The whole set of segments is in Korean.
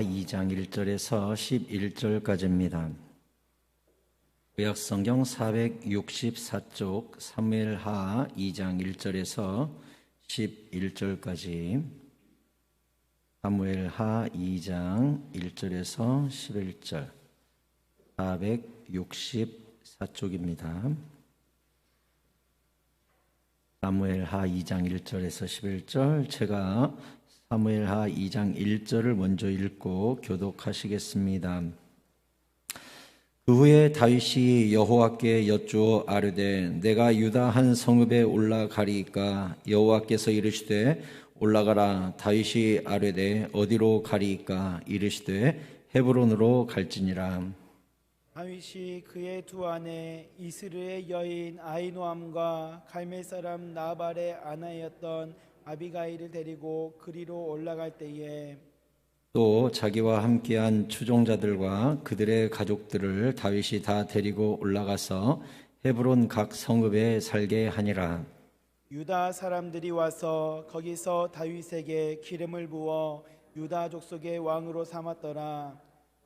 2장 1절에서 11절까지입니다. 구약성경 464쪽 사무엘하 2장 1절에서 11절까지, 사무엘하 2장 1절에서 11절, 464쪽입니다. 사무엘하 2장 1절에서 11절, 제가 사무엘하 2장 1절을 먼저 읽고 교독하시겠습니다. 그 후에 다윗이 여호와께 여쭈어 아뢰되 내가 유다 한 성읍에 올라가리이까? 여호와께서 이르시되 올라가라. 다윗이 아뢰되 어디로 가리이까? 이르시되 헤브론으로 갈지니라. 다윗이 그의 두 아내 이스라엘 여인 아히노암과 갈멜 사람 나발의 아내였던 아비가일을 데리고 그리로 올라갈 때에 또 자기와 함께한 추종자들과 그들의 가족들을 다윗이 다 데리고 올라가서 헤브론 각 성읍에 살게 하니라. 유다 사람들이 와서 거기서 다윗에게 기름을 부어 유다 족속의 왕으로 삼았더라.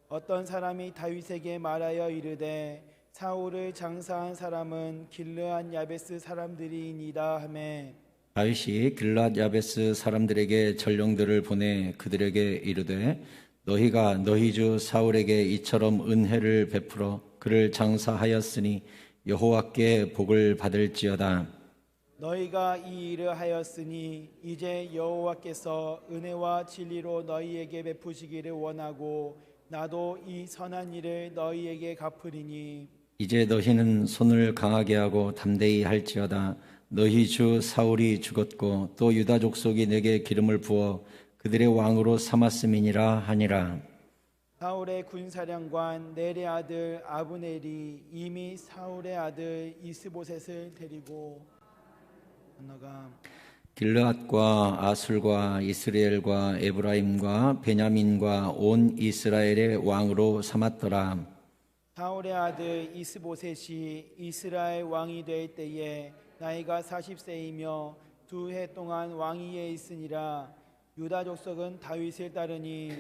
어떤 사람이 다윗에게 말하여 이르되 사울을 장사한 사람은 길르앗 야베스 사람들이니이다 하매 다윗이 길르앗 야베스 사람들에게 전령들을 보내 그들에게 이르되 너희가 너희 주 사울에게 이처럼 은혜를 베풀어 그를 장사하였으니 여호와께 복을 받을지어다. 너희가 이 일을 하였으니 이제 여호와께서 은혜와 진리로 너희에게 베푸시기를 원하고 나도 이 선한 일을 너희에게 갚으리니 이제 너희는 손을 강하게 하고 담대히 할지어다. 너희 주 사울이 죽었고 또 유다 족속이 내게 기름을 부어 그들의 왕으로 삼았음이니라 하니라. 사울의 군사령관 넬의 아들 아브넬이 이미 사울의 아들 이스보셋을 데리고 건너가 길르앗과 아술과 이스라엘과 에브라임과 베냐민과 온 이스라엘의 왕으로 삼았더라. 사울의 아들 이스보셋이 이스라엘 왕이 될 때에 나이가 40세이며 2해 동안 왕위에 있으니라. 유다 족속은 다윗을 따르니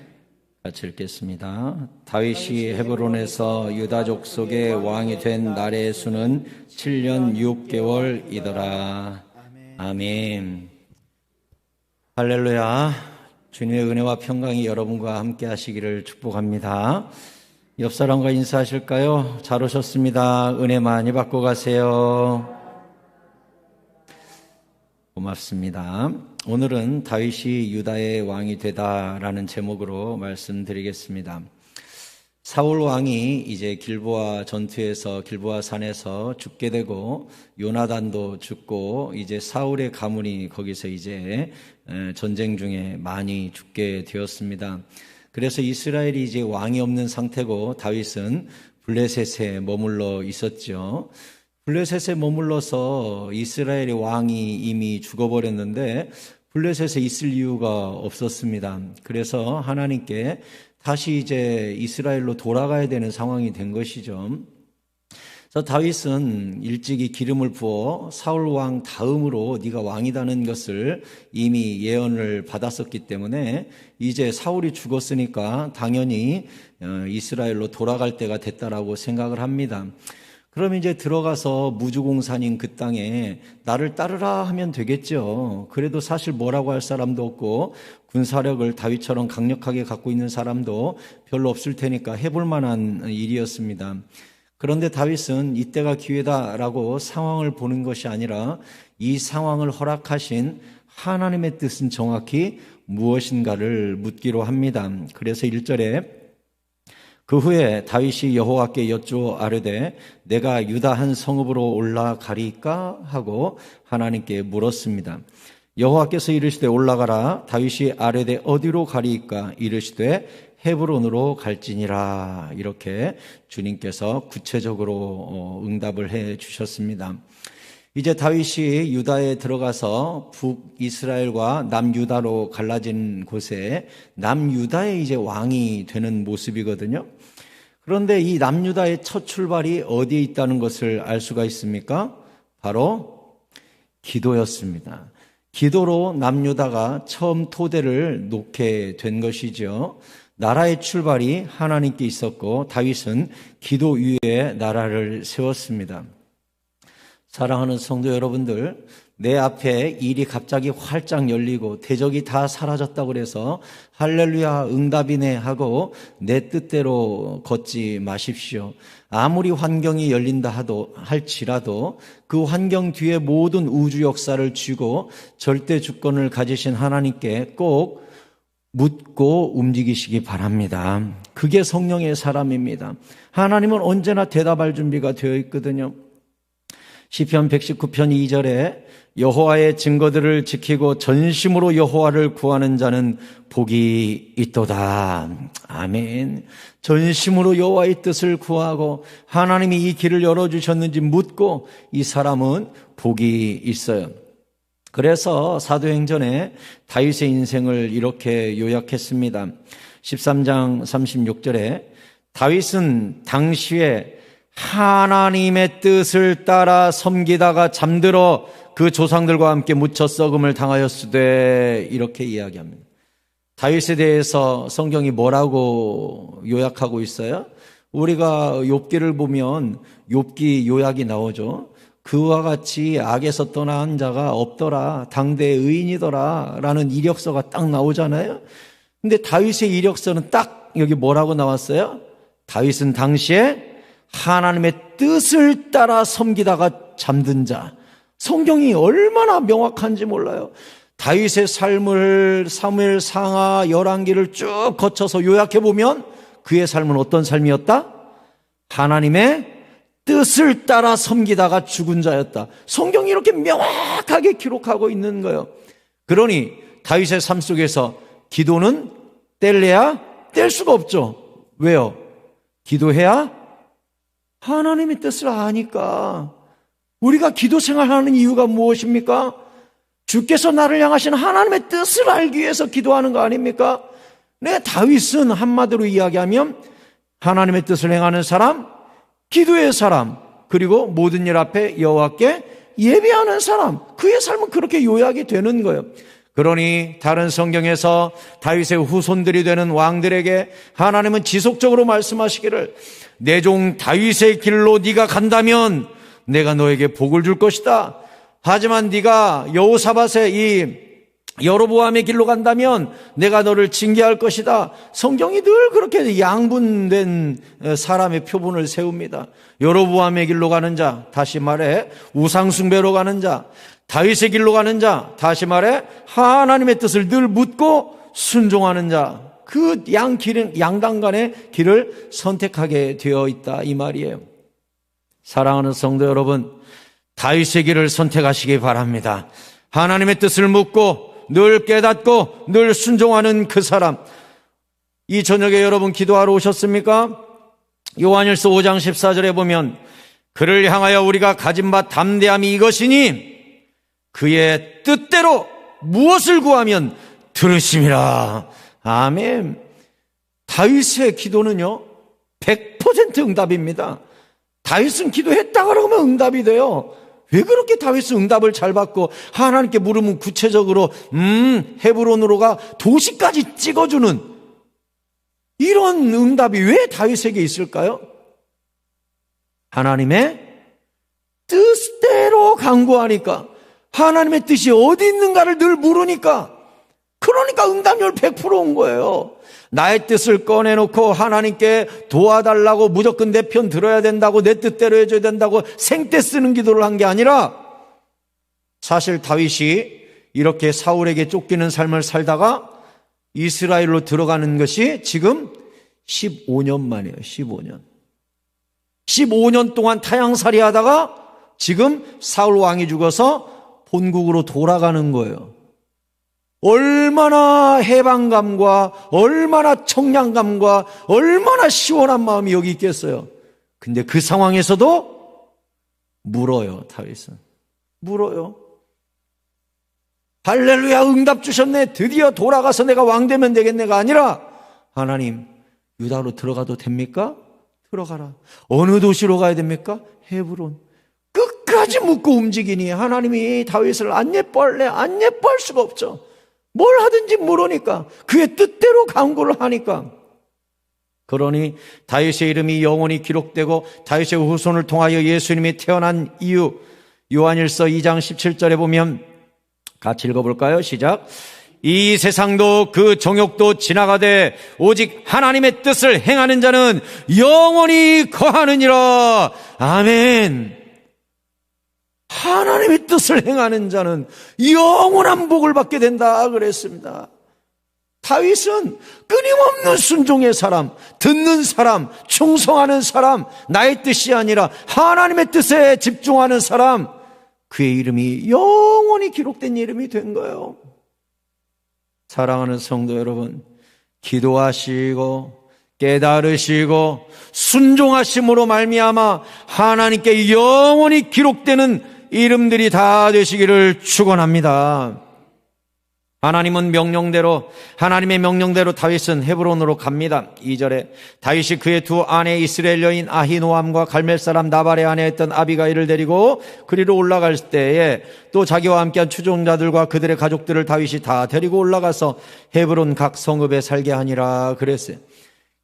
같이 읽겠습니다. 다윗이 헤브론에서 유다 족속의 왕이 된 날의 수는 7년 6개월이더라. 아멘. 할렐루야. 주님의 은혜와 평강이 여러분과 함께 하시기를 축복합니다. 옆 사람과 인사하실까요? 잘 오셨습니다. 은혜 많이 받고 가세요. 고맙습니다. 오늘은 다윗이 유다의 왕이 되다라는 제목으로 말씀드리겠습니다. 사울 왕이 이제 길보아 전투에서 길보아 산에서 죽게 되고 요나단도 죽고 이제 사울의 가문이 거기서 이제 전쟁 중에 많이 죽게 되었습니다. 그래서 이스라엘이 이제 왕이 없는 상태고 다윗은 블레셋에 머물러 있었죠. 블레셋에 머물러서 이스라엘의 왕이 이미 죽어버렸는데 블레셋에 있을 이유가 없었습니다. 그래서 하나님께 다시 이제 이스라엘로 돌아가야 되는 상황이 된 것이죠. 그래서 다윗은 일찍이 기름을 부어 사울 왕 다음으로 네가 왕이라는 것을 이미 예언을 받았었기 때문에 이제 사울이 죽었으니까 당연히 이스라엘로 돌아갈 때가 됐다라고 생각을 합니다. 그럼 이제 들어가서 무주공산인 그 땅에 나를 따르라 하면 되겠죠. 그래도 사실 뭐라고 할 사람도 없고 군사력을 다윗처럼 강력하게 갖고 있는 사람도 별로 없을 테니까 해볼 만한 일이었습니다. 그런데 다윗은 이때가 기회다라고 상황을 보는 것이 아니라 이 상황을 허락하신 하나님의 뜻은 정확히 무엇인가를 묻기로 합니다. 그래서 1절에 그 후에 다윗이 여호와께 여쭈어 아뢰되 내가 유다 한 성읍으로 올라가리까? 하고 하나님께 물었습니다. 여호와께서 이르시되 올라가라. 다윗이 아뢰되 어디로 가리이까? 이르시되 헤브론으로 갈지니라. 이렇게 주님께서 구체적으로 응답을 해 주셨습니다. 이제 다윗이 유다에 들어가서 북이스라엘과 남유다로 갈라진 곳에 남유다의 이제 왕이 되는 모습이거든요. 그런데 이 남유다의 첫 출발이 어디에 있다는 것을 알 수가 있습니까? 바로 기도였습니다. 기도로 남유다가 처음 토대를 놓게 된 것이죠. 나라의 출발이 하나님께 있었고 다윗은 기도 위에 나라를 세웠습니다. 사랑하는 성도 여러분들, 내 앞에 일이 갑자기 활짝 열리고 대적이 다 사라졌다고 그래서 할렐루야 응답이네 하고 내 뜻대로 걷지 마십시오. 아무리 환경이 열린다 할지라도 그 환경 뒤에 모든 우주 역사를 쥐고 절대 주권을 가지신 하나님께 꼭 묻고 움직이시기 바랍니다. 그게 성령의 사람입니다. 하나님은 언제나 대답할 준비가 되어 있거든요. 시편 119편 2절에 여호와의 증거들을 지키고 전심으로 여호와를 구하는 자는 복이 있도다. 아멘. 전심으로 여호와의 뜻을 구하고 하나님이 이 길을 열어주셨는지 묻고 이 사람은 복이 있어요. 그래서 사도행전에 다윗의 인생을 이렇게 요약했습니다. 13장 36절에 다윗은 당시에 하나님의 뜻을 따라 섬기다가 잠들어 그 조상들과 함께 묻혀 썩음을 당하였으되 이렇게 이야기합니다. 다윗에 대해서 성경이 뭐라고 요약하고 있어요? 우리가 욥기를 보면 욥기 요약이 나오죠. 그와 같이 악에서 떠난 자가 없더라, 당대의 의인이더라 라는 이력서가 딱 나오잖아요. 근데 다윗의 이력서는 딱 여기 뭐라고 나왔어요? 다윗은 당시에 하나님의 뜻을 따라 섬기다가 잠든 자. 성경이 얼마나 명확한지 몰라요. 다윗의 삶을 사무엘 상하 열왕기를 쭉 거쳐서 요약해보면 그의 삶은 어떤 삶이었다? 하나님의 뜻을 따라 섬기다가 죽은 자였다. 성경이 이렇게 명확하게 기록하고 있는 거예요. 그러니 다윗의 삶 속에서 기도는 뗄래야 뗄 수가 없죠. 왜요? 기도해야 하나님의 뜻을 아니까. 우리가 기도 생활하는 이유가 무엇입니까? 주께서 나를 향하신 하나님의 뜻을 알기 위해서 기도하는 거 아닙니까? 네, 다윗은 한마디로 이야기하면 하나님의 뜻을 행하는 사람, 기도의 사람, 그리고 모든 일 앞에 여호와께 예배하는 사람. 그의 삶은 그렇게 요약이 되는 거예요. 그러니 다른 성경에서 다윗의 후손들이 되는 왕들에게 하나님은 지속적으로 말씀하시기를 내 종 다윗의 길로 네가 간다면 내가 너에게 복을 줄 것이다. 하지만 네가 여호사밧의 이 여로보암의 길로 간다면 내가 너를 징계할 것이다. 성경이 늘 그렇게 양분된 사람의 표본을 세웁니다. 여로보암의 길로 가는 자, 다시 말해 우상숭배로 가는 자, 다윗의 길로 가는 자, 다시 말해 하나님의 뜻을 늘 묻고 순종하는 자, 그 양당 간의 길을 선택하게 되어 있다 이 말이에요. 사랑하는 성도 여러분, 다윗의 길을 선택하시기 바랍니다. 하나님의 뜻을 묻고 늘 깨닫고 늘 순종하는 그 사람. 이 저녁에 여러분 기도하러 오셨습니까? 요한일서 5장 14절에 보면 그를 향하여 우리가 가진 바 담대함이 이것이니 그의 뜻대로 무엇을 구하면 들으심이라. 아멘. 다윗의 기도는요 100% 응답입니다. 다윗은 기도했다 그러면 응답이 돼요. 왜 그렇게 다윗은 응답을 잘 받고 하나님께 물으면 구체적으로 헤브론으로가 도시까지 찍어주는 이런 응답이 왜 다윗에게 있을까요? 하나님의 뜻대로 간구하니까, 하나님의 뜻이 어디 있는가를 늘 물으니까, 그러니까 응답률 100%인 거예요. 나의 뜻을 꺼내놓고 하나님께 도와달라고 무조건 내 편 들어야 된다고 내 뜻대로 해줘야 된다고 생떼 쓰는 기도를 한 게 아니라, 사실 다윗이 이렇게 사울에게 쫓기는 삶을 살다가 이스라엘로 들어가는 것이 지금 15년 만이에요. 15년 동안 타향살이 하다가 지금 사울 왕이 죽어서 본국으로 돌아가는 거예요. 얼마나 해방감과 얼마나 청량감과 얼마나 시원한 마음이 여기 있겠어요. 근데 그 상황에서도 물어요. 다윗은 물어요. 할렐루야 응답 주셨네, 드디어 돌아가서 내가 왕 되면 되겠네가 아니라, 하나님 유다로 들어가도 됩니까? 들어가라. 어느 도시로 가야 됩니까? 헤브론. 끝까지 묻고 움직이니 하나님이 다윗을 안 예뻐할래? 안 예뻐할 수가 없죠. 뭘 하든지 모르니까, 그의 뜻대로 간구를 하니까. 그러니 다윗의 이름이 영원히 기록되고 다윗의 후손을 통하여 예수님이 태어난 이유, 요한일서 2장 17절에 보면 같이 읽어볼까요? 시작. 이 세상도 그 정욕도 지나가되 오직 하나님의 뜻을 행하는 자는 영원히 거하느니라. 아멘. 하나님의 뜻을 행하는 자는 영원한 복을 받게 된다 그랬습니다. 다윗은 끊임없는 순종의 사람, 듣는 사람, 충성하는 사람, 나의 뜻이 아니라 하나님의 뜻에 집중하는 사람, 그의 이름이 영원히 기록된 이름이 된 거예요. 사랑하는 성도 여러분, 기도하시고 깨달으시고 순종하심으로 말미암아 하나님께 영원히 기록되는 이름들이 다 되시기를 축원합니다. 하나님의 명령대로 다윗은 헤브론으로 갑니다. 2절에 다윗이 그의 두 아내 이스라엘 여인 아히노암과 갈멜 사람 나발의 아내였던 아비가일을 데리고 그리로 올라갈 때에 또 자기와 함께한 추종자들과 그들의 가족들을 다윗이 다 데리고 올라가서 헤브론 각 성읍에 살게 하니라 그랬어요.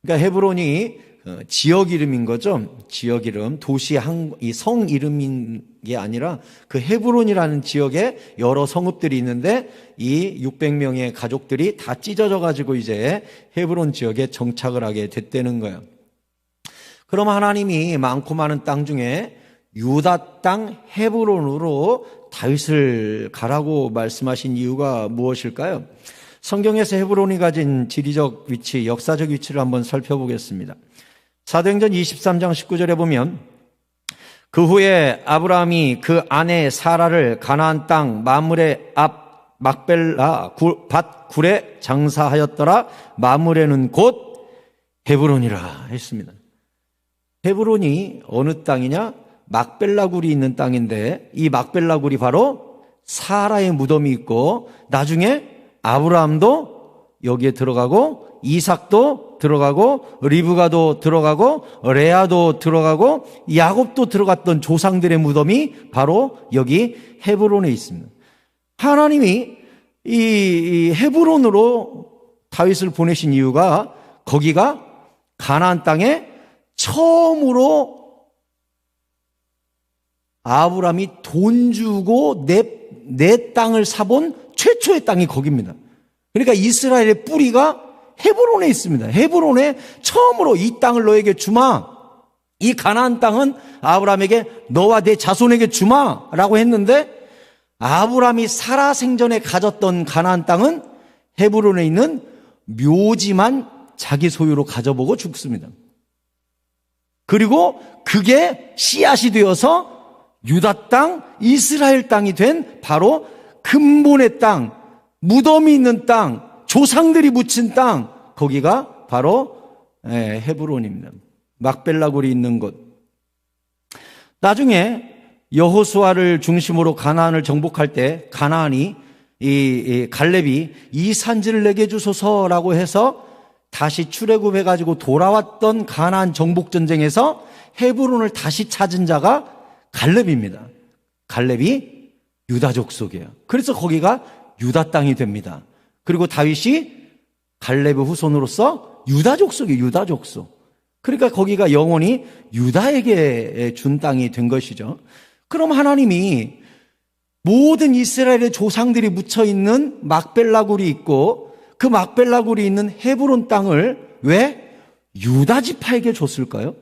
그러니까 헤브론이 지역 이름인 거죠. 지역 이름, 도시 이 성 이름인 게 아니라 그 헤브론이라는 지역에 여러 성읍들이 있는데 이 600명의 가족들이 다 찢어져 가지고 이제 헤브론 지역에 정착을 하게 됐다는 거예요. 그럼 하나님이 많고 많은 땅 중에 유다 땅 헤브론으로 다윗을 가라고 말씀하신 이유가 무엇일까요? 성경에서 헤브론이 가진 지리적 위치, 역사적 위치를 한번 살펴보겠습니다. 사도행전 23장 19절에 보면 그 후에 아브라함이 그 아내 사라를 가나안 땅 마므레 앞 막벨라 밭 굴에 장사하였더라. 마므레는 곧 헤브론이라 했습니다. 헤브론이 어느 땅이냐? 막벨라 굴이 있는 땅인데 이 막벨라 굴이 바로 사라의 무덤이 있고 나중에 아브라함도 여기에 들어가고 이삭도 들어가고 리브가도 들어가고 레아도 들어가고 야곱도 들어갔던 조상들의 무덤이 바로 여기 헤브론에 있습니다. 하나님이 이 헤브론으로 다윗을 보내신 이유가 거기가 가나안 땅에 처음으로 아브라함이 돈 주고 내 땅을 사본 최초의 땅이 거기입니다. 그러니까 이스라엘의 뿌리가 헤브론에 있습니다. 헤브론에 처음으로 이 땅을 너에게 주마. 이 가나안 땅은 아브라함에게 너와 내 자손에게 주마라고 했는데 아브라함이 살아 생전에 가졌던 가나안 땅은 헤브론에 있는 묘지만 자기 소유로 가져보고 죽습니다. 그리고 그게 씨앗이 되어서 유다 땅, 이스라엘 땅이 된 바로 근본의 땅, 무덤이 있는 땅, 조상들이 묻힌 땅, 거기가 바로 헤브론입니다. 막벨라굴이 있는 곳. 나중에 여호수아를 중심으로 가나안을 정복할 때 가나안이 이 갈렙이 이 산지를 내게 주소서라고 해서 다시 출애굽해가지고 돌아왔던 가나안 정복 전쟁에서 헤브론을 다시 찾은 자가 갈렙입니다. 갈렙이 유다 족속이에요. 그래서 거기가 유다 땅이 됩니다. 그리고 다윗이 갈렙의 후손으로서 유다 족속이에요. 유다 족속. 그러니까 거기가 영원히 유다에게 준 땅이 된 것이죠. 그럼 하나님이 모든 이스라엘의 조상들이 묻혀있는 막벨라굴이 있고 그 막벨라굴이 있는 헤브론 땅을 왜 유다 지파에게 줬을까요?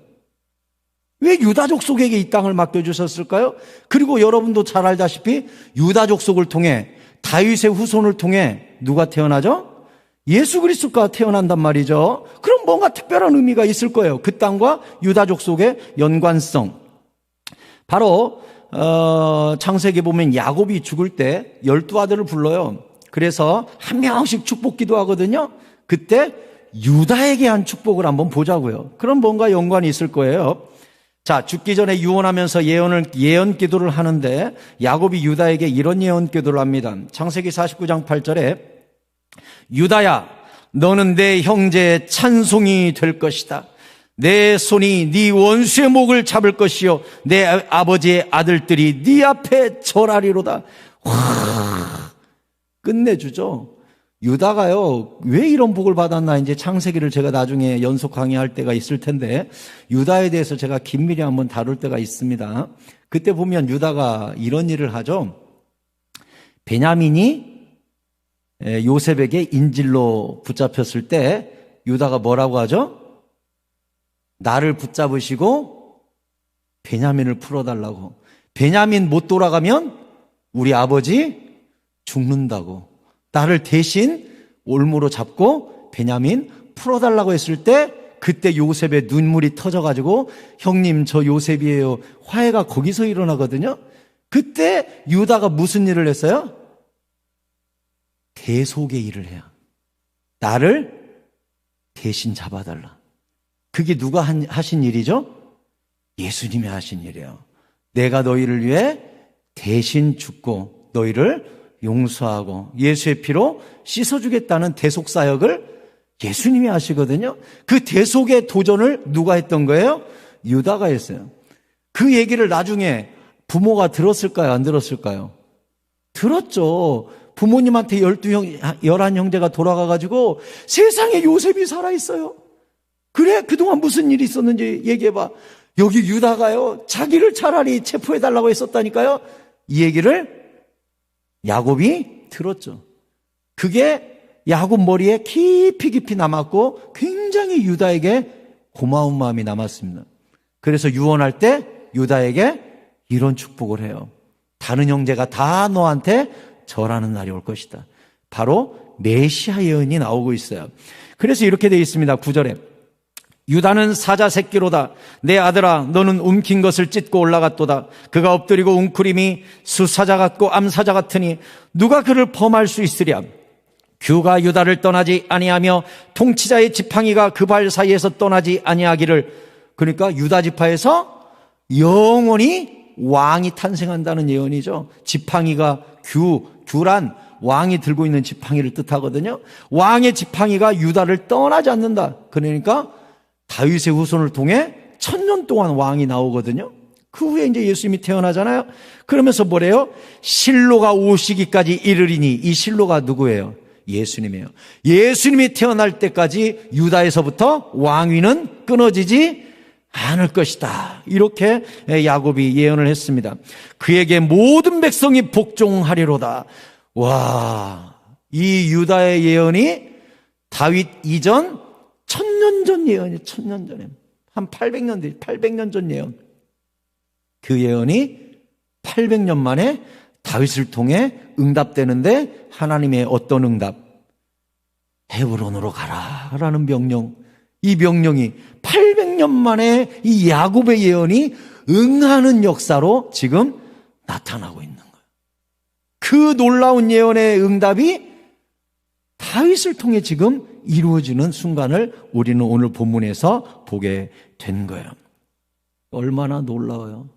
왜 유다 족속에게 이 땅을 맡겨주셨을까요? 그리고 여러분도 잘 알다시피 유다 족속을 통해 다윗의 후손을 통해 누가 태어나죠? 예수 그리스도가 태어난단 말이죠. 그럼 뭔가 특별한 의미가 있을 거예요. 그 땅과 유다 족속의 연관성. 바로 창세기 보면 야곱이 죽을 때 12아들을 불러요. 그래서 한 명씩 축복 기도하거든요. 그때 유다에게 한 축복을 한번 보자고요. 그럼 뭔가 연관이 있을 거예요. 자, 죽기 전에 유언하면서 예언 기도를 하는데 야곱이 유다에게 이런 예언 기도를 합니다. 창세기 49장 8절에 유다야, 너는 내 형제의 찬송이 될 것이다. 내 손이 네 원수의 목을 잡을 것이요 내 아버지의 아들들이 네 앞에 절하리로다. 와, 끝내주죠. 유다가요, 왜 이런 복을 받았나, 이제 창세기를 제가 나중에 연속 강의할 때가 있을 텐데, 유다에 대해서 제가 긴밀히 한번 다룰 때가 있습니다. 그때 보면 유다가 이런 일을 하죠. 베냐민이 요셉에게 인질로 붙잡혔을 때, 유다가 뭐라고 하죠? 나를 붙잡으시고, 베냐민을 풀어달라고. 베냐민 못 돌아가면, 우리 아버지 죽는다고. 나를 대신 올무로 잡고 베냐민 풀어달라고 했을 때 그때 요셉의 눈물이 터져가지고 형님 저 요셉이에요. 화해가 거기서 일어나거든요. 그때 유다가 무슨 일을 했어요? 대속의 일을 해요. 나를 대신 잡아달라. 그게 누가 하신 일이죠? 예수님이 하신 일이에요. 내가 너희를 위해 대신 죽고 너희를 용서하고 예수의 피로 씻어주겠다는 대속사역을 예수님이 하시거든요. 그 대속의 도전을 누가 했던 거예요? 유다가 했어요. 그 얘기를 나중에 부모가 들었을까요? 안 들었을까요? 들었죠. 부모님한테 11형제가 돌아가가지고 세상에 요셉이 살아있어요. 그래? 그동안 무슨 일이 있었는지 얘기해봐. 여기 유다가요, 자기를 차라리 체포해달라고 했었다니까요. 이 얘기를 야곱이 들었죠. 그게 야곱 머리에 깊이 남았고 굉장히 유다에게 고마운 마음이 남았습니다. 그래서 유언할 때 유다에게 이런 축복을 해요. 다른 형제가 다 너한테 절하는 날이 올 것이다. 바로 메시아 예언이 나오고 있어요. 그래서 이렇게 되어 있습니다. 9절에 유다는 사자 새끼로다. 내 아들아 너는 움킨 것을 찢고 올라갔도다. 그가 엎드리고 웅크림이 수사자 같고 암사자 같으니 누가 그를 범할 수 있으랴. 규가 유다를 떠나지 아니하며 통치자의 지팡이가 그 발 사이에서 떠나지 아니하기를. 그러니까 유다 지파에서 영원히 왕이 탄생한다는 예언이죠. 지팡이가 규란 왕이 들고 있는 지팡이를 뜻하거든요. 왕의 지팡이가 유다를 떠나지 않는다. 그러니까 다윗의 후손을 통해 1000년 동안 왕이 나오거든요. 그 후에 이제 예수님이 태어나잖아요. 그러면서 뭐래요? 실로가 오시기까지 이르리니. 이 실로가 누구예요? 예수님이에요. 예수님이 태어날 때까지 유다에서부터 왕위는 끊어지지 않을 것이다. 이렇게 야곱이 예언을 했습니다. 그에게 모든 백성이 복종하리로다. 와, 이 유다의 예언이 다윗 이전 1000년 전 예언이에요. 1000년 전에. 한 800년 전 예언. 그 예언이 800년 만에 다윗을 통해 응답되는데 하나님의 어떤 응답? 헤브론으로 가라라는 명령. 이 명령이 800년 만에 이 야곱의 예언이 응하는 역사로 지금 나타나고 있는 거예요. 그 놀라운 예언의 응답이 다윗을 통해 지금 이루어지는 순간을 우리는 오늘 본문에서 보게 된 거예요. 얼마나 놀라워요.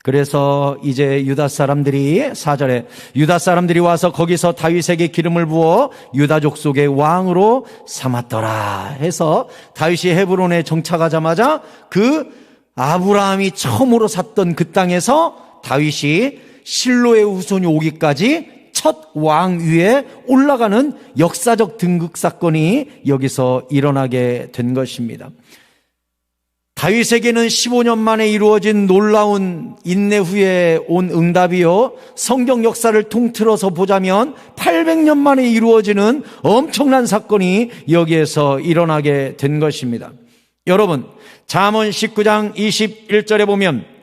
그래서 이제 유다 사람들이 4절에 유다 사람들이 와서 거기서 다윗에게 기름을 부어 유다 족속의 왕으로 삼았더라 해서 다윗이 헤브론에 정착하자마자 그 아브라함이 처음으로 샀던 그 땅에서 다윗이 실로의 후손이 오기까지 첫 왕 위에 올라가는 역사적 등극 사건이 여기서 일어나게 된 것입니다. 다윗에게는 15년 만에 이루어진 놀라운 인내 후에 온 응답이요, 성경 역사를 통틀어서 보자면 800년 만에 이루어지는 엄청난 사건이 여기에서 일어나게 된 것입니다. 여러분, 잠언 19장 21절에 보면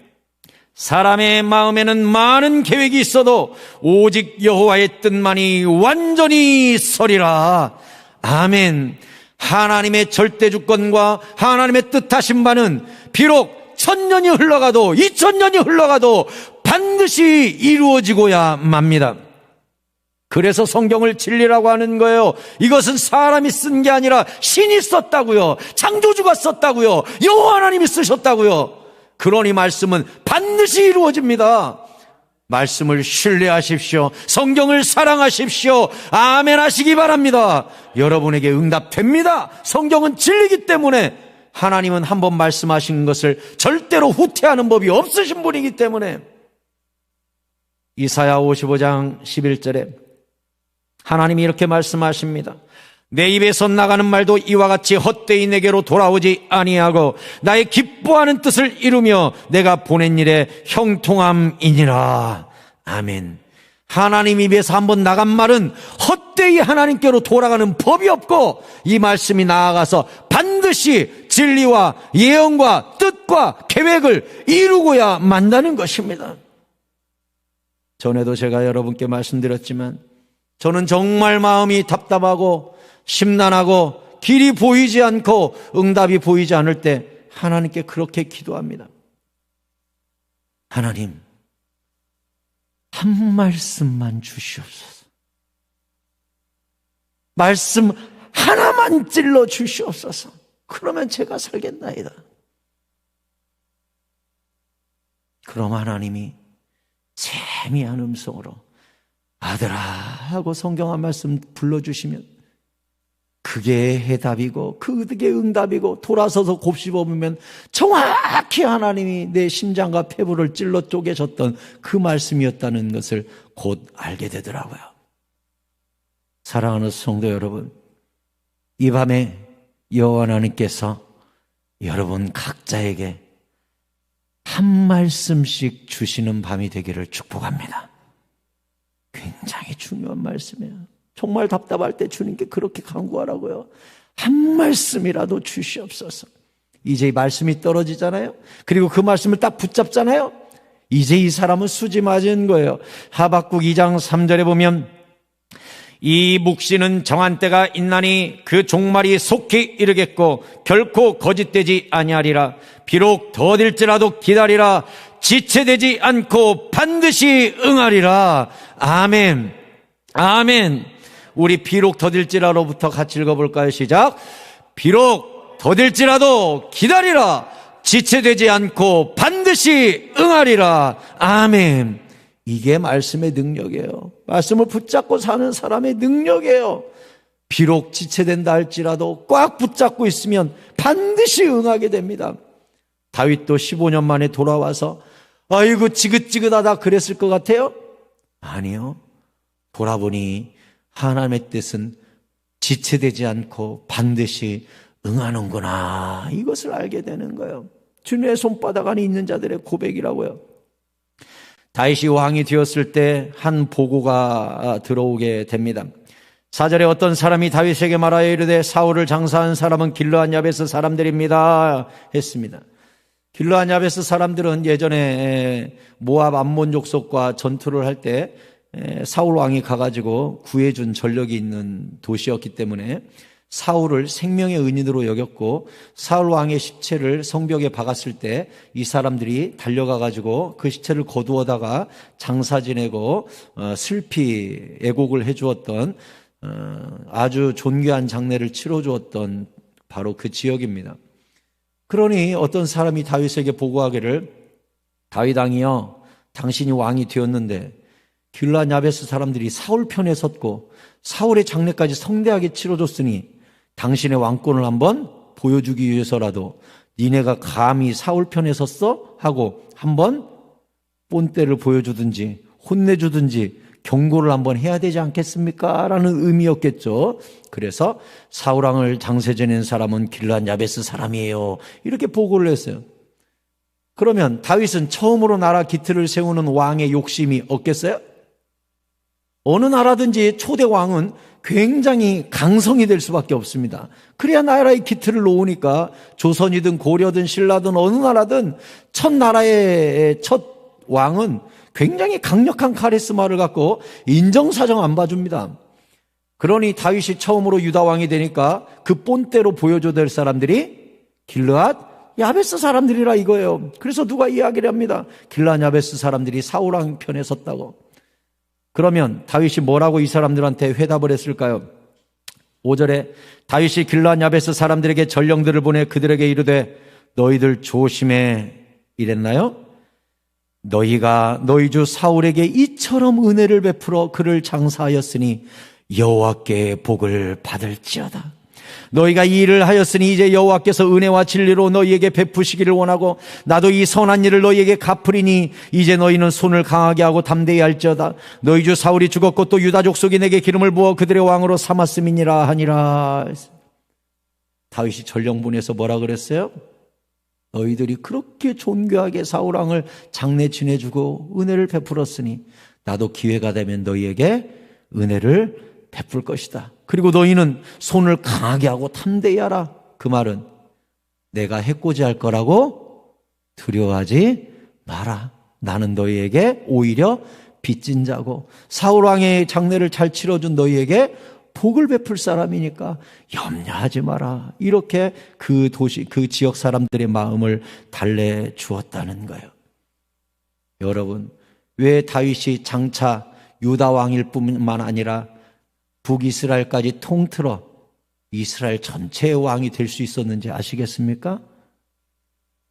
사람의 마음에는 많은 계획이 있어도 오직 여호와의 뜻만이 완전히 서리라. 아멘. 하나님의 절대 주권과 하나님의 뜻하신 바는 비록 1000년이 흘러가도 2000년이 흘러가도 반드시 이루어지고야 맙니다. 그래서 성경을 진리라고 하는 거예요. 이것은 사람이 쓴 게 아니라 신이 썼다고요. 창조주가 썼다고요. 여호와 하나님이 쓰셨다고요. 그러니 말씀은 반드시 이루어집니다. 말씀을 신뢰하십시오. 성경을 사랑하십시오. 아멘 하시기 바랍니다. 여러분에게 응답됩니다. 성경은 진리이기 때문에, 하나님은 한번 말씀하신 것을 절대로 후퇴하는 법이 없으신 분이기 때문에. 이사야 55장 11절에 하나님이 이렇게 말씀하십니다. 내 입에서 나가는 말도 이와 같이 헛되이 내게로 돌아오지 아니하고 나의 기뻐하는 뜻을 이루며 내가 보낸 일에 형통함이니라. 아멘. 하나님 입에서 한번 나간 말은 헛되이 하나님께로 돌아가는 법이 없고, 이 말씀이 나아가서 반드시 진리와 예언과 뜻과 계획을 이루고야 만다는 것입니다. 전에도 제가 여러분께 말씀드렸지만 저는 정말 마음이 답답하고 심란하고 길이 보이지 않고 응답이 보이지 않을 때 하나님께 그렇게 기도합니다. 하나님, 한 말씀만 주시옵소서. 말씀 하나만 찔러 주시옵소서. 그러면 제가 살겠나이다. 그럼 하나님이 세미한 음성으로 아들아 하고 성경 한 말씀 불러주시면 그게 해답이고 그게 응답이고, 돌아서서 곱씹어보면 정확히 하나님이 내 심장과 폐부를 찔러 쪼개셨던 그 말씀이었다는 것을 곧 알게 되더라고요. 사랑하는 성도 여러분, 이 밤에 여호와 하나님께서 여러분 각자에게 한 말씀씩 주시는 밤이 되기를 축복합니다. 굉장히 중요한 말씀이에요. 정말 답답할 때 주님께 그렇게 간구하라고요. 한 말씀이라도 주시옵소서. 이제 이 말씀이 떨어지잖아요. 그리고 그 말씀을 딱 붙잡잖아요. 이제 이 사람은 수지 맞은 거예요. 하박국 2장 3절에 보면 이 묵시는 정한 때가 있나니 그 종말이 속히 이르겠고 결코 거짓되지 아니하리라. 비록 더딜지라도 기다리라. 지체되지 않고 반드시 응하리라. 아멘. 아멘. 우리 비록 더딜지라로부터 같이 읽어볼까요? 시작. 비록 더딜지라도 기다리라. 지체되지 않고 반드시 응하리라. 아멘. 이게 말씀의 능력이에요. 말씀을 붙잡고 사는 사람의 능력이에요. 비록 지체된다 할지라도 꽉 붙잡고 있으면 반드시 응하게 됩니다. 다윗도 15년 만에 돌아와서 아이고 지긋지긋하다 그랬을 것 같아요? 아니요. 돌아보니 하나님의 뜻은 지체되지 않고 반드시 응하는구나, 이것을 알게 되는 거예요. 주님의 손바닥 안에 있는 자들의 고백이라고요. 다윗이 왕이 되었을 때 한 보고가 들어오게 됩니다. 4절에 어떤 사람이 다윗에게 말하여 이르되 사울을 장사한 사람은 길르앗 야베스 사람들입니다 했습니다. 길르앗 야베스 사람들은 예전에 모압 암몬 족속과 전투를 할 때 사울 왕이 가가지고 구해준 전력이 있는 도시였기 때문에 사울을 생명의 은인으로 여겼고, 사울 왕의 시체를 성벽에 박았을 때 이 사람들이 달려가가지고 그 시체를 거두어다가 장사 지내고 슬피 애곡을 해주었던 아주 존귀한 장례를 치러주었던 바로 그 지역입니다. 그러니 어떤 사람이 다윗에게 보고하기를 다윗 왕이여, 당신이 왕이 되었는데 길르앗 야베스 사람들이 사울 편에 섰고 사울의 장례까지 성대하게 치러줬으니 당신의 왕권을 한번 보여주기 위해서라도 니네가 감히 사울 편에 섰어? 하고 한번 본때를 보여주든지 혼내주든지 경고를 한번 해야 되지 않겠습니까? 라는 의미였겠죠. 그래서 사울 왕을 장세 지낸 사람은 길르앗 야베스 사람이에요, 이렇게 보고를 했어요. 그러면 다윗은 처음으로 나라 기틀을 세우는 왕의 욕심이 없겠어요? 어느 나라든지 초대 왕은 굉장히 강성이 될 수밖에 없습니다. 그래야 나라의 기틀을 놓으니까 조선이든 고려든 신라든 어느 나라든 첫 나라의 첫 왕은 굉장히 강력한 카리스마를 갖고 인정사정 안 봐줍니다. 그러니 다윗이 처음으로 유다 왕이 되니까 그 본때로 보여줘야 될 사람들이 길르앗 야베스 사람들이라 이거예요. 그래서 누가 이야기를 합니다. 길르앗 야베스 사람들이 사울 왕 편에 섰다고. 그러면 다윗이 뭐라고 이 사람들한테 회답을 했을까요? 5절에 다윗이 길르앗 야베스 사람들에게 전령들을 보내 그들에게 이르되 너희들 조심해 이랬나요? 너희가 너희 주 사울에게 이처럼 은혜를 베풀어 그를 장사하였으니 여호와께 복을 받을지어다. 너희가 이 일을 하였으니 이제 여호와께서 은혜와 진리로 너희에게 베푸시기를 원하고 나도 이 선한 일을 너희에게 갚으리니 이제 너희는 손을 강하게 하고 담대히 할지어다. 너희 주 사울이 죽었고 또 유다 족속이 내게 기름을 부어 그들의 왕으로 삼았음이니라 하니라. 다윗이 전령문에서 뭐라 그랬어요? 너희들이 그렇게 존귀하게 사울왕을 장례 지내주고 은혜를 베풀었으니 나도 기회가 되면 너희에게 은혜를 베풀 것이다. 그리고 너희는 손을 강하게 하고 담대히 하라. 그 말은 내가 해코지할 거라고 두려워하지 마라. 나는 너희에게 오히려 빚진 자고 사울왕의 장례를 잘 치러준 너희에게 복을 베풀 사람이니까 염려하지 마라. 이렇게 그 도시, 그 지역 사람들의 마음을 달래주었다는 거예요. 여러분, 왜 다윗이 장차 유다 왕일 뿐만 아니라 북이스라엘까지 통틀어 이스라엘 전체의 왕이 될 수 있었는지 아시겠습니까?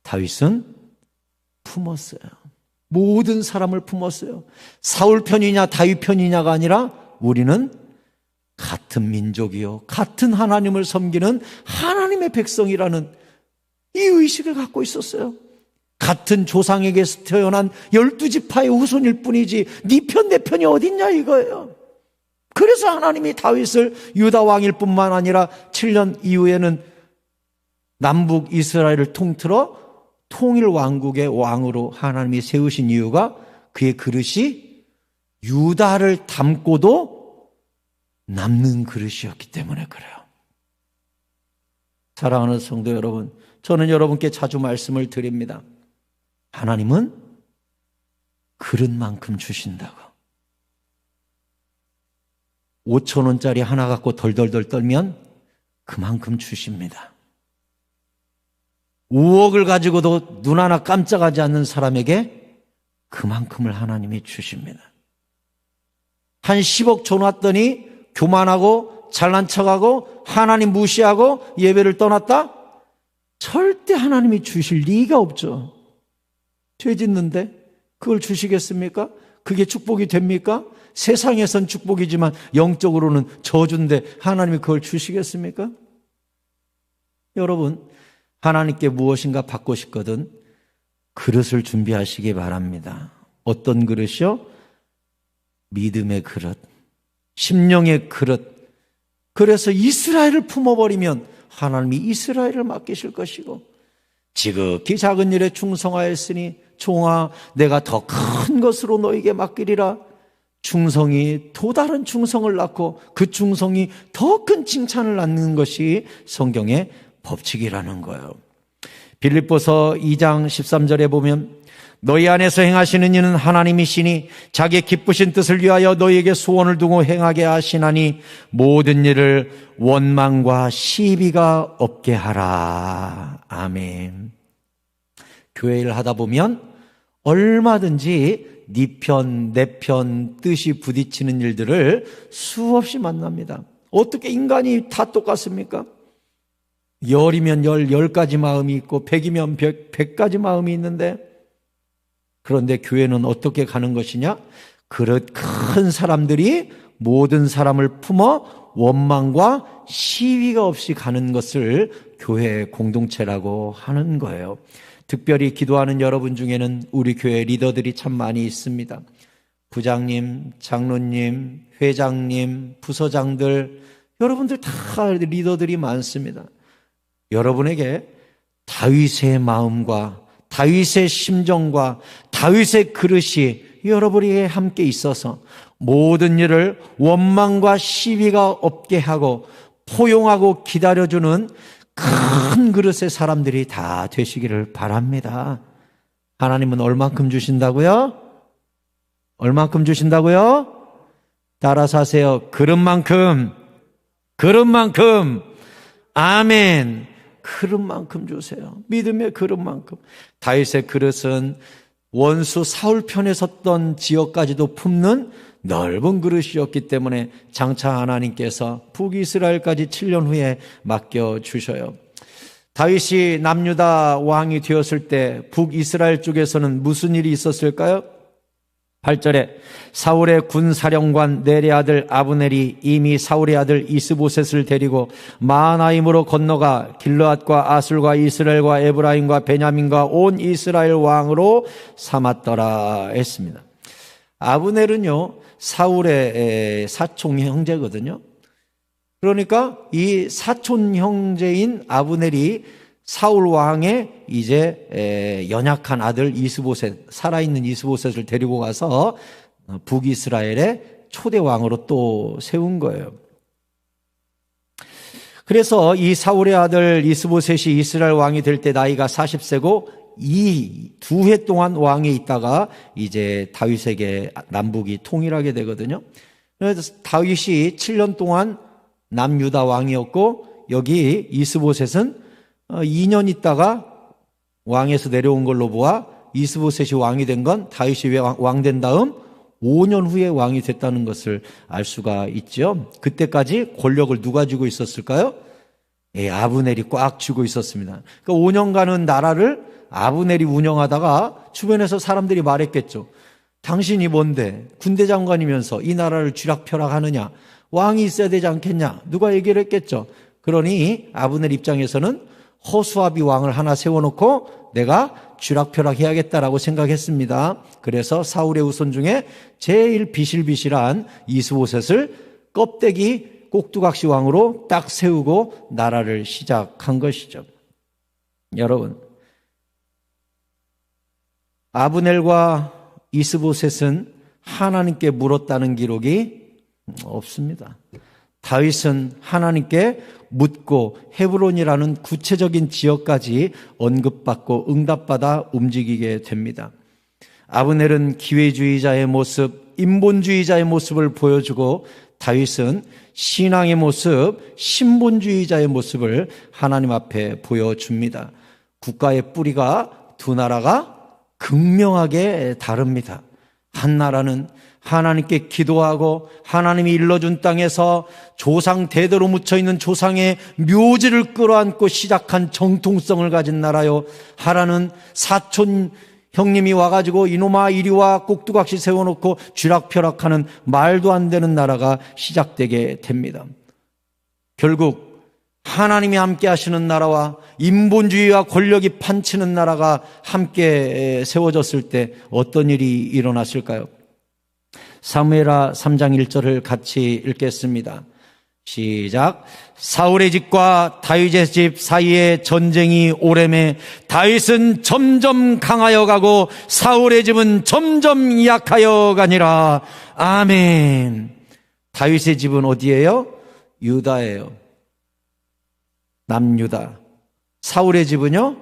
다윗은 품었어요. 모든 사람을 품었어요. 사울 편이냐 다윗 편이냐가 아니라 우리는 같은 민족이요, 같은 하나님을 섬기는 하나님의 백성이라는 이 의식을 갖고 있었어요. 같은 조상에게서 태어난 12지파의 후손일 뿐이지 네 편 내 편이 어딨냐 이거예요. 그래서 하나님이 다윗을 유다 왕일 뿐만 아니라 7년 이후에는 남북 이스라엘을 통틀어 통일 왕국의 왕으로 하나님이 세우신 이유가 그의 그릇이 유다를 담고도 남는 그릇이었기 때문에 그래요. 사랑하는 성도 여러분, 저는 여러분께 자주 말씀을 드립니다. 하나님은 그릇만큼 주신다고. 5,000원짜리 하나 갖고 덜덜덜 떨면 그만큼 주십니다. 5억을 가지고도 눈 하나 깜짝하지 않는 사람에게 그만큼을 하나님이 주십니다. 한 10억 줘놨더니 교만하고 잘난 척하고 하나님 무시하고 예배를 떠났다? 절대 하나님이 주실 리가 없죠. 죄 짓는데 그걸 주시겠습니까? 그게 축복이 됩니까? 세상에선 축복이지만 영적으로는 저주인데 하나님이 그걸 주시겠습니까? 여러분, 하나님께 무엇인가 받고 싶거든 그릇을 준비하시기 바랍니다. 어떤 그릇이요? 믿음의 그릇, 심령의 그릇. 그래서 이스라엘을 품어버리면 하나님이 이스라엘을 맡기실 것이고, 지극히 작은 일에 충성하였으니 종아 내가 더 큰 것으로 너에게 맡기리라. 충성이 또 다른 충성을 낳고 그 충성이 더 큰 칭찬을 낳는 것이 성경의 법칙이라는 거예요. 빌립보서 2장 13절에 보면 너희 안에서 행하시는 이는 하나님이시니 자기의 기쁘신 뜻을 위하여 너희에게 소원을 두고 행하게 하시나니 모든 일을 원망과 시비가 없게 하라. 아멘. 교회 일 하다 보면 얼마든지 네 편, 내 편 뜻이 부딪히는 일들을 수없이 만납니다. 어떻게 인간이 다 똑같습니까? 10이면 10가지 마음이 있고 100이면 100가지 마음이 있는데, 그런데 교회는 어떻게 가는 것이냐? 그릇 큰 사람들이 모든 사람을 품어 원망과 시위가 없이 가는 것을 교회의 공동체라고 하는 거예요. 특별히 기도하는 여러분 중에는 우리 교회 리더들이 참 많이 있습니다. 부장님, 장로님, 회장님, 부서장들, 여러분들 다 리더들이 많습니다. 여러분에게 다윗의 마음과 다윗의 심정과 다윗의 그릇이 여러분에게 함께 있어서 모든 일을 원망과 시비가 없게 하고 포용하고 기다려주는 큰 그릇의 사람들이 다 되시기를 바랍니다. 하나님은 얼만큼 주신다고요? 얼만큼 주신다고요? 따라서 하세요. 그릇만큼, 그릇만큼. 아멘. 그릇만큼 주세요. 믿음의 그릇만큼. 다윗의 그릇은 원수 사울 편에 섰던 지역까지도 품는 넓은 그릇이었기 때문에 장차 하나님께서 북이스라엘까지 7년 후에 맡겨주셔요. 다윗이 남유다 왕이 되었을 때 북이스라엘 쪽에서는 무슨 일이 있었을까요? 8절에 사울의 군사령관 넬의 아들 아브넬이 이미 사울의 아들 이스보셋을 데리고 마하나임으로 건너가 길르앗과 아술과 이스라엘과 에브라임과 베냐민과 온 이스라엘 왕으로 삼았더라 했습니다. 아브넬은요, 사울의 사촌 형제거든요. 그러니까 이 사촌 형제인 아브넬이 사울 왕의 이제 연약한 아들 이스보셋, 살아있는 이스보셋을 데리고 가서 북이스라엘의 초대 왕으로 또 세운 거예요. 그래서 이 사울의 아들 이스보셋이 이스라엘 왕이 될 때 나이가 40세고 이 2해 동안 왕에 있다가 이제 다윗에게 남북이 통일하게 되거든요. 그래서 다윗이 7년 동안 남유다 왕이었고 여기 이스보셋은 2년 있다가 왕에서 내려온 걸로 보아 이스보셋이 왕이 된 건 다윗이 왕된 다음 5년 후에 왕이 됐다는 것을 알 수가 있죠. 그때까지 권력을 누가 쥐고 있었을까요? 아브넬이 꽉 쥐고 있었습니다. 그러니까 5년간은 나라를 아브넬이 운영하다가 주변에서 사람들이 말했겠죠. 당신이 뭔데 군대 장관이면서 이 나라를 쥐락펴락하느냐, 왕이 있어야 되지 않겠냐, 누가 얘기를 했겠죠. 그러니 아브넬 입장에서는 호수아비 왕을 하나 세워놓고 내가 쥐락펴락 해야겠다라고 생각했습니다. 그래서 사울의 후손 중에 제일 비실비실한 이스보셋을 껍데기 꼭두각시 왕으로 딱 세우고 나라를 시작한 것이죠. 여러분, 아브넬과 이스보셋은 하나님께 물었다는 기록이 없습니다. 다윗은 하나님께 묻고 헤브론이라는 구체적인 지역까지 언급받고 응답받아 움직이게 됩니다. 아브넬은 기회주의자의 모습, 인본주의자의 모습을 보여주고 다윗은 신앙의 모습, 신본주의자의 모습을 하나님 앞에 보여줍니다. 국가의 뿌리가 두 나라가 극명하게 다릅니다. 한 나라는 하나님께 기도하고 하나님이 일러준 땅에서 조상 대대로 묻혀있는 조상의 묘지를 끌어안고 시작한 정통성을 가진 나라요, 하나는 사촌 형님이 와가지고 이놈아 이리와 꼭두각시 세워놓고 쥐락펴락하는 말도 안 되는 나라가 시작되게 됩니다. 결국 하나님이 함께 하시는 나라와 인본주의와 권력이 판치는 나라가 함께 세워졌을 때 어떤 일이 일어났을까요? 사무엘하 3장 1절을 같이 읽겠습니다. 시작. 사울의 집과 다윗의 집 사이에 전쟁이 오래매 다윗은 점점 강하여 가고 사울의 집은 점점 약하여 가니라. 아멘. 다윗의 집은 어디예요? 유다예요. 남유다. 사울의 집은요?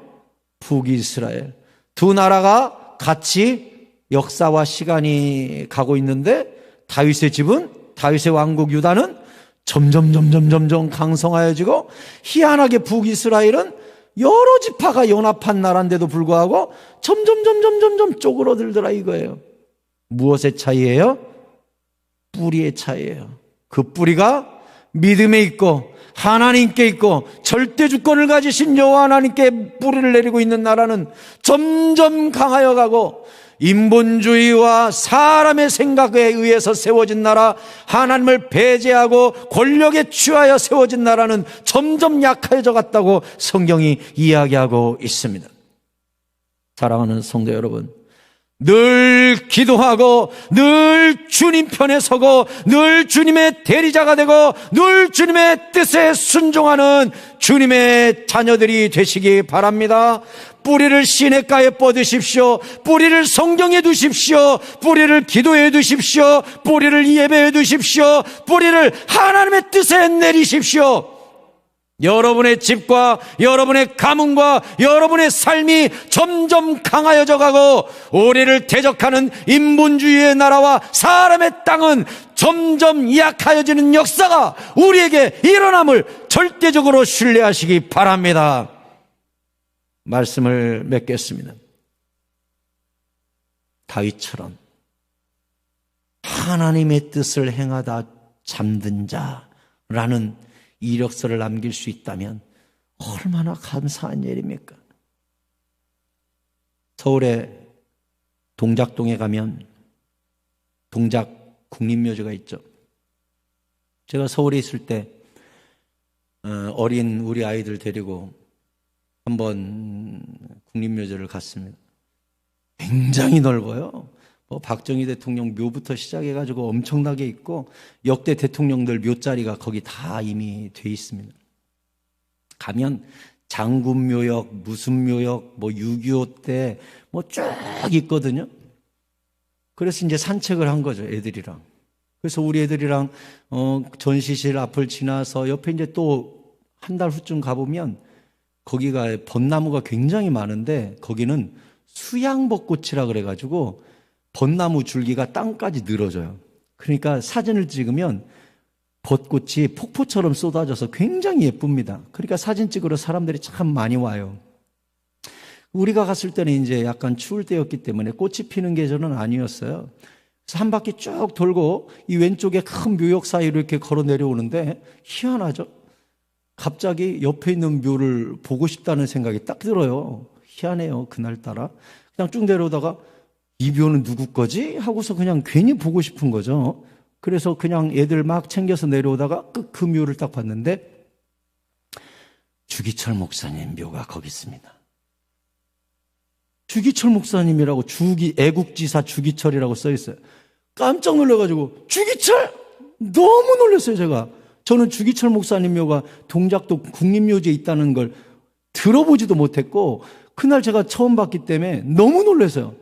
북이스라엘. 두 나라가 같이 역사와 시간이 가고 있는데 다윗의 집은, 다윗의 왕국 유다는 점점 강성하여지고, 희한하게 북이스라엘은 여러 지파가 연합한 나라인데도 불구하고 점점 쪼그러들더라 이거예요. 무엇의 차이예요? 뿌리의 차이예요. 그 뿌리가 믿음에 있고 하나님께 있고 절대 주권을 가지신 여호와 하나님께 뿌리를 내리고 있는 나라는 점점 강하여 가고, 인본주의와 사람의 생각에 의해서 세워진 나라, 하나님을 배제하고 권력에 취하여 세워진 나라는 점점 약해져 갔다고 성경이 이야기하고 있습니다. 사랑하는 성도 여러분, 늘 기도하고 늘 주님 편에 서고 늘 주님의 대리자가 되고 늘 주님의 뜻에 순종하는 주님의 자녀들이 되시기 바랍니다. 뿌리를 시냇가에 뻗으십시오. 뿌리를 성경에 두십시오. 뿌리를 기도에 두십시오. 뿌리를 예배에 두십시오. 뿌리를 하나님의 뜻에 내리십시오. 여러분의 집과 여러분의 가문과 여러분의 삶이 점점 강하여져 가고, 우리를 대적하는 인본주의의 나라와 사람의 땅은 점점 약하여지는 역사가 우리에게 일어남을 절대적으로 신뢰하시기 바랍니다. 말씀을 맺겠습니다. 다윗처럼 하나님의 뜻을 행하다 잠든 자라는 이력서를 남길 수 있다면 얼마나 감사한 일입니까? 서울의 동작동에 가면 동작 국립묘지가 있죠. 제가 서울에 있을 때 어린 우리 아이들 데리고 한번 국립묘지를 갔습니다. 굉장히 넓어요. 박정희 대통령 묘부터 시작해가지고 엄청나게 있고 역대 대통령들 묘자리가 거기 다 이미 돼 있습니다. 가면 장군묘역, 무슨 묘역, 6.25 때 쭉 있거든요. 그래서 이제 산책을 한 거죠, 애들이랑. 그래서 우리 애들이랑 전시실 앞을 지나서 옆에 이제 또 한 달 후쯤 가보면 거기가 벚나무가 굉장히 많은데 거기는 수양벚꽃이라 그래가지고 벚나무 줄기가 땅까지 늘어져요. 그러니까 사진을 찍으면 벚꽃이 폭포처럼 쏟아져서 굉장히 예쁩니다. 그러니까 사진 찍으러 사람들이 참 많이 와요. 우리가 갔을 때는 이제 약간 추울 때였기 때문에 꽃이 피는 계절은 아니었어요. 그래서 한 바퀴 쭉 돌고 이 왼쪽에 큰 묘역 사이로 이렇게 걸어 내려오는데 희한하죠? 갑자기 옆에 있는 묘를 보고 싶다는 생각이 딱 들어요. 희한해요, 그날따라. 그냥 쭉 내려오다가 이 묘는 누구 거지? 하고서 그냥 괜히 보고 싶은 거죠. 그래서 그냥 애들 막 챙겨서 내려오다가 그 묘를 딱 봤는데 주기철 목사님 묘가 거기 있습니다. 주기철 목사님이라고 애국지사 주기철이라고 써 있어요. 깜짝 놀라가지고 주기철! 너무 놀랐어요, 제가. 저는 주기철 목사님 묘가 동작도 국립묘지에 있다는 걸 들어보지도 못했고 그날 제가 처음 봤기 때문에 너무 놀랐어요.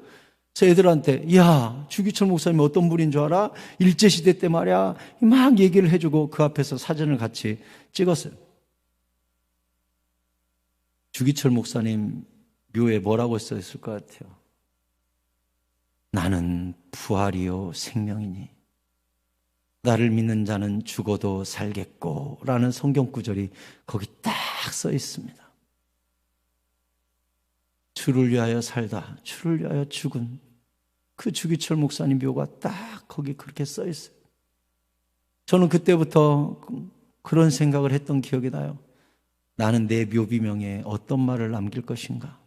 그래서 애들한테 야, 주기철 목사님이 어떤 분인 줄 알아? 일제시대 때 말이야. 막 얘기를 해주고 그 앞에서 사진을 같이 찍었어요. 주기철 목사님 묘에 뭐라고 써있을 것 같아요? 나는 부활이요 생명이니 나를 믿는 자는 죽어도 살겠고 라는 성경 구절이 거기 딱 써 있습니다. 주를 위하여 살다 주를 위하여 죽은 그 주기철 목사님 묘가 딱 거기 그렇게 써 있어요. 저는 그때부터 그런 생각을 했던 기억이 나요. 나는 내 묘비명에 어떤 말을 남길 것인가.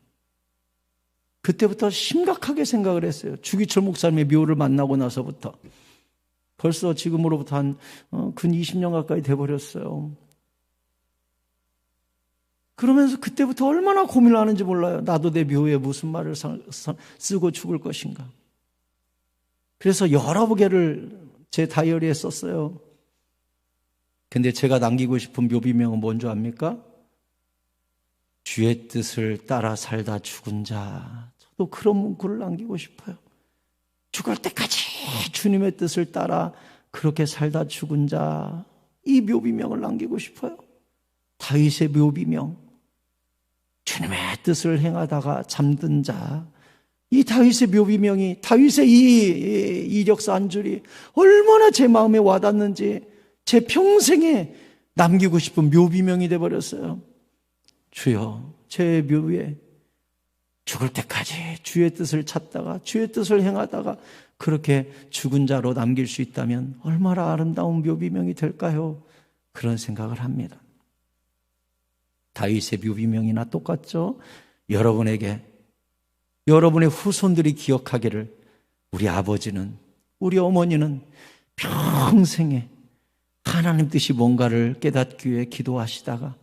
그때부터 심각하게 생각을 했어요. 주기철 목사님의 묘를 만나고 나서부터. 벌써 지금으로부터 근 20년 가까이 돼버렸어요. 그러면서 그때부터 얼마나 고민을 하는지 몰라요. 나도 내 묘에 무슨 말을 쓰고 죽을 것인가. 그래서 여러 개를 제 다이어리에 썼어요. 근데 제가 남기고 싶은 묘비명은 뭔지 압니까? 주의 뜻을 따라 살다 죽은 자. 저도 그런 문구를 남기고 싶어요. 죽을 때까지 주님의 뜻을 따라 그렇게 살다 죽은 자. 이 묘비명을 남기고 싶어요. 다윗의 묘비명. 주님의 뜻을 행하다가 잠든 자. 이 다윗의 묘비명이, 다윗의 이 이력서 한 줄이 얼마나 제 마음에 와닿는지 제 평생에 남기고 싶은 묘비명이 돼버렸어요. 주여, 제 묘에 죽을 때까지 주의 뜻을 찾다가 주의 뜻을 행하다가 그렇게 죽은 자로 남길 수 있다면 얼마나 아름다운 묘비명이 될까요? 그런 생각을 합니다. 다윗의 묘비명이나 똑같죠? 여러분에게 여러분의 후손들이 기억하기를 우리 아버지는 우리 어머니는 평생에 하나님 뜻이 뭔가를 깨닫기 위해 기도하시다가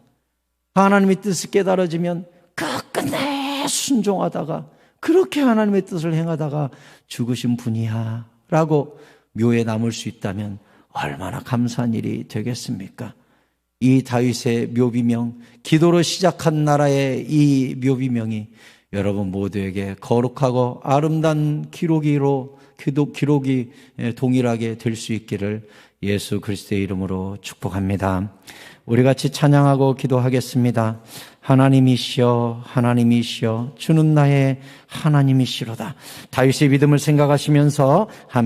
하나님의 뜻이 깨달아지면 끝끝내 순종하다가 그렇게 하나님의 뜻을 행하다가 죽으신 분이야 라고 묘에 남을 수 있다면 얼마나 감사한 일이 되겠습니까? 이 다윗의 묘비명, 기도로 시작한 나라의 이 묘비명이 여러분 모두에게 거룩하고 아름다운 기록이 동일하게 될 수 있기를 예수 그리스도의 이름으로 축복합니다. 우리 같이 찬양하고 기도하겠습니다. 하나님이시여 하나님이시여 주는 나의 하나님이시로다. 다윗의 믿음을 생각하시면서 함께